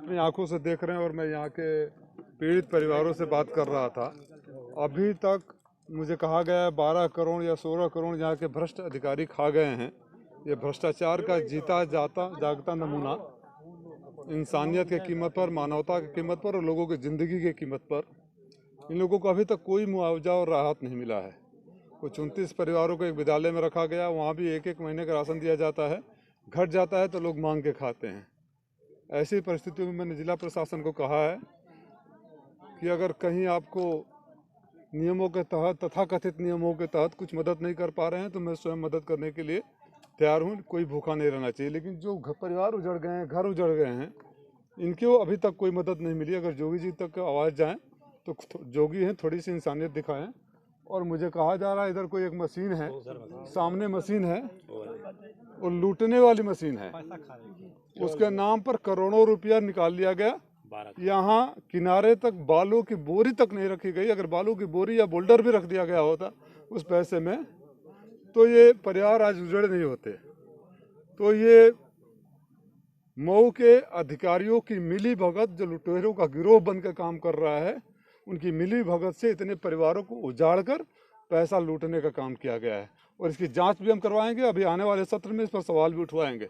अपनी आंखों से देख रहे हैं और मैं यहाँ के पीड़ित परिवारों से बात कर रहा था। अभी तक मुझे कहा गया है 12 करोड़ या 16 करोड़ यहाँ के भ्रष्ट अधिकारी खा गए हैं। ये भ्रष्टाचार का जीता जागता नमूना इंसानियत की कीमत पर, मानवता की कीमत पर और लोगों की ज़िंदगी की कीमत पर इन लोगों को अभी तक कोई मुआवजा और राहत नहीं मिला है। कुछ 29 परिवारों को एक विद्यालय में रखा गया, वहाँ भी एक एक महीने का राशन दिया जाता है, घट जाता है तो लोग मांग के खाते हैं। ऐसी परिस्थितियों में मैंने जिला प्रशासन को कहा है कि अगर कहीं आपको नियमों के तहत, तथाकथित नियमों के तहत कुछ मदद नहीं कर पा रहे हैं तो मैं स्वयं मदद करने के लिए तैयार हूँ। कोई भूखा नहीं रहना चाहिए। लेकिन जो परिवार उजड़ गए हैं, घर उजड़ गए हैं, इनको अभी तक कोई मदद नहीं मिली। अगर जोगी जी तक आवाज़ जाए तो जोगी हैं, थोड़ी सी इंसानियत दिखाएं। और मुझे कहा जा रहा है इधर कोई एक मशीन है, सामने मशीन है और लूटने वाली मशीन है, उसके नाम पर करोड़ों रुपया निकाल लिया गया। यहाँ किनारे तक बालू की बोरी तक नहीं रखी गई। अगर बालू की बोरी या बोल्डर भी रख दिया गया होता उस पैसे में तो ये परिवार आज उजड़ नहीं होते। तो ये मऊ के अधिकारियों की मिली भगत, जो लुटेरों का गिरोह बनकर काम कर रहा है, उनकी मिली भगत से इतने परिवारों को उजाड़ कर पैसा लूटने का काम किया गया है। और इसकी जांच भी हम करवाएंगे। अभी आने वाले सत्र में इस पर सवाल भी उठवाएंगे।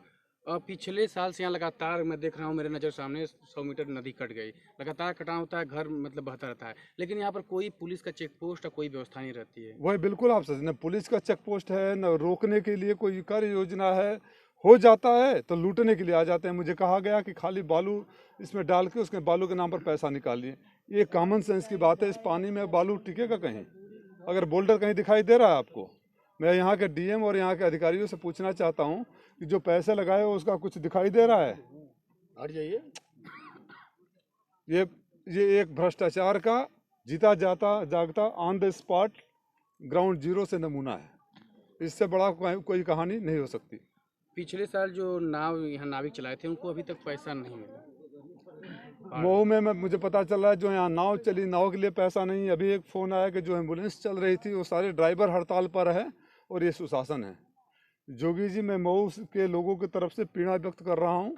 पिछले साल से यहाँ लगातार मैं देख रहा हूँ, मेरे नज़र सामने 100 मीटर नदी कट गई, लगातार कटान होता है, घर मतलब बहता रहता है, लेकिन यहाँ पर कोई पुलिस का चेक पोस्ट या कोई व्यवस्था नहीं रहती है। वही बिल्कुल आप सच, न पुलिस का चेक पोस्ट है, न रोकने के लिए कोई कार्य योजना है। हो जाता है तो लूटने के लिए आ जाते हैं। मुझे कहा गया कि खाली बालू इसमें डाल के उसके बालू के नाम पर पैसा निकालिए। ये कॉमन सेंस की बात है। इस पानी में बालू टिकेगा कहीं? अगर बोल्डर कहीं दिखाई दे रहा है आपको? मैं यहाँ के डीएम और यहाँ के अधिकारियों से पूछना चाहता हूँ कि जो पैसे लगाए हो उसका कुछ दिखाई दे रहा है? हट जाइए। ये एक भ्रष्टाचार का जीता जागता on the spot ground zero से नमूना है। इससे बड़ा कोई कहानी नहीं हो सकती। पिछले साल जो नाव यहाँ नाविक चलाए थे उनको अभी तक पैसा नहीं मिला। मऊ में मुझे पता चल रहा है जो यहाँ नाव चली, नाव के लिए पैसा नहीं। अभी एक फ़ोन आया कि जो एम्बुलेंस चल रही थी वो सारे ड्राइवर हड़ताल पर है और ये सुशासन है। जोगी जी, मैं मऊ के लोगों की तरफ से पीड़ा व्यक्त कर रहा हूँ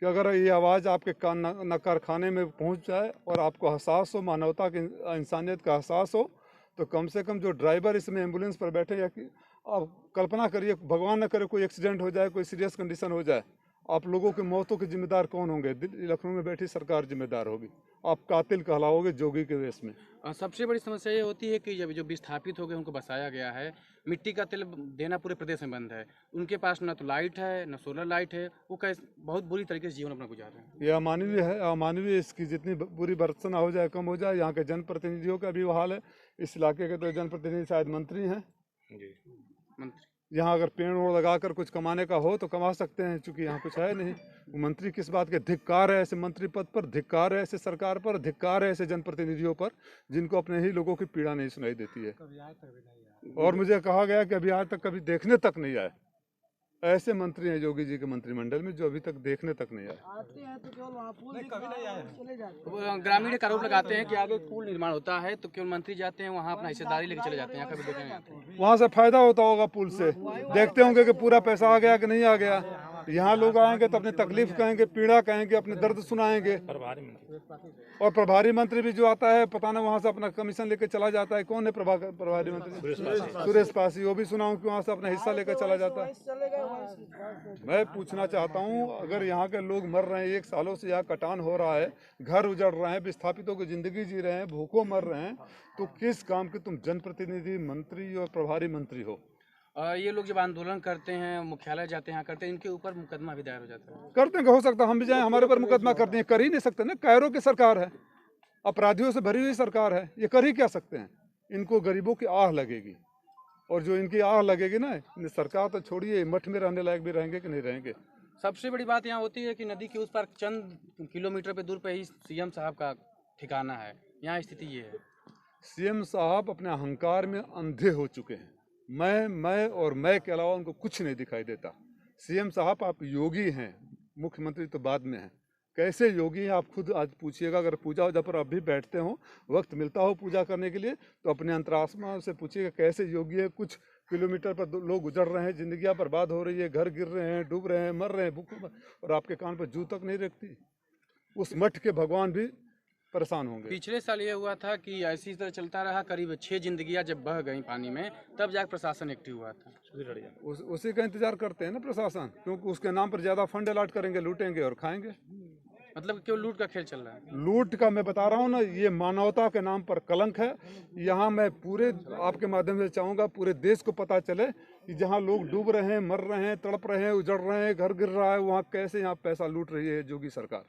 कि अगर ये आवाज़ आपके कान न कारखाने में पहुँच जाए और आपको एहसास हो, मानवता की, इंसानियत का एहसास हो, तो कम से कम जो ड्राइवर इसमें एम्बुलेंस पर बैठे, या कि आप कल्पना करिए, भगवान न करे कोई एक्सीडेंट हो जाए, कोई सीरियस कंडीशन हो जाए, आप लोगों के मौतों के जिम्मेदार कौन होंगे? लखनऊ में बैठी सरकार जिम्मेदार होगी। आप कातिल कहलाओगे जोगी के वेश में। सबसे बड़ी समस्या ये होती है कि जब जो विस्थापित हो गए उनको बसाया गया है, मिट्टी का तेल देना पूरे प्रदेश में बंद है, उनके पास न तो लाइट है न सोलर लाइट है, वो कैसे बहुत बुरी तरीके से जीवन अपना गुजार रहे हैं। ये अमानवीय है, अमानवीय। इसकी जितनी बुरी भर्त्सना हो जाए कम हो जाए। यहाँ के जनप्रतिनिधियों का भी वो हाल है। इस इलाके के तो जनप्रतिनिधि शायद मंत्री हैं जी, मंत्री। यहाँ अगर पेड़ ओड़ लगाकर कुछ कमाने का हो तो कमा सकते हैं, चूंकि यहाँ कुछ है नहीं। वो मंत्री किस बात के? धिक्कार है ऐसे मंत्री पद पर, धिक्कार है ऐसे सरकार पर, धिक्कार है ऐसे जनप्रतिनिधियों पर जिनको अपने ही लोगों की पीड़ा नहीं सुनाई देती है। और मुझे कहा गया कि अभी आज तक कभी देखने तक नहीं आए। ऐसे मंत्री हैं योगी जी के मंत्रिमंडल में जो अभी तक देखने तक नहीं आए। आते हैं तो केवल वहाँ पुल कभी नहीं आए, चले जाते वो ग्रामीण एक आरोप लगाते हैं कि आगे पुल निर्माण होता है तो केवल मंत्री जाते हैं वहाँ अपना हिस्सेदारी लेकर चले जाते हैं, यहाँ कभी देखने नहीं आते। वहाँ से फायदा होता होगा पुल से, देखते होंगे कि पूरा पैसा आ गया कि नहीं आ गया। यहाँ लोग आएंगे तो अपनी तकलीफ कहेंगे, पीड़ा कहेंगे, अपने दर्द सुनाएंगे। और प्रभारी मंत्री भी जो आता है पता ना वहाँ से अपना कमीशन लेकर चला जाता है। कौन है प्रभारी मंत्री? सुरेश पासी। वो भी सुनाऊं कि वहाँ से अपना हिस्सा लेकर चला जाता है। मैं पूछना चाहता हूँ, अगर यहाँ के लोग मर रहे हैं, 1 सालों से यहाँ कटान हो रहा है, घर उजड़ रहे हैं, विस्थापितों की जिंदगी जी रहे हैं, भूखों मर रहे हैं, तो किस काम के तुम जनप्रतिनिधि, मंत्री और प्रभारी मंत्री हो? ये लोग जब आंदोलन करते हैं, मुख्यालय जाते हैं, यहाँ करते हैं, इनके ऊपर मुकदमा भी दायर हो जाता है। करते हैं, हो सकता है हम भी जाएं, हमारे ऊपर मुकदमा कर दें। कर ही नहीं सकते ना, कैरों की सरकार है, अपराधियों से भरी हुई सरकार है, ये कर ही क्या सकते हैं? इनको गरीबों की आह लगेगी, और जो इनकी आह लगेगी ना, सरकार तो छोड़िए, मठ में रहने लायक भी रहेंगे कि नहीं रहेंगे। सबसे बड़ी बात यहाँ होती है कि नदी के उस पार चंद किलोमीटर पे दूर पे ही सीएम साहब का ठिकाना है। यहाँ स्थिति ये है। सीएम साहब अपने अहंकार में अंधे हो चुके हैं। मैं के अलावा उनको कुछ नहीं दिखाई देता। सीएम साहब, आप योगी हैं, मुख्यमंत्री तो बाद में हैं। कैसे योगी हैं आप खुद आज पूछिएगा। अगर पूजा जब पर आप भी बैठते हो, वक्त मिलता हो पूजा करने के लिए, तो अपने अंतरात्मा से पूछिएगा कैसे योगी है। कुछ किलोमीटर पर लोग गुजर रहे हैं, जिंदगियां बर्बाद हो रही है, घर गिर रहे हैं, डूब रहे हैं, मर रहे हैं भूख, और आपके कान पर जू तक नहीं रखती। उस मठ के भगवान भी परेशान होंगे। पिछले साल ये हुआ था कि ऐसी तरह चलता रहा, करीब 6 जिंदगियां जब बह गई पानी में, तब जाकर प्रशासन एक्टिव हुआ था। उसी का इंतजार करते हैं ना प्रशासन, क्योंकि उसके नाम पर ज़्यादा फंड अलॉट करेंगे, लूटेंगे और खाएंगे। मतलब क्यों लूट का खेल चल रहा है? लूट का मैं बता रहा हूँ ना, ये मानवता के नाम पर कलंक है। यहाँ मैं पूरे आपके माध्यम से चाहूँगा पूरे देश को पता चले कि जहाँ लोग डूब रहे हैं, मर रहे हैं, तड़प रहे हैं, उजड़ रहे हैं, घर गिर रहा है, वहाँ कैसे यहाँ पैसा लूट रही है योगी सरकार।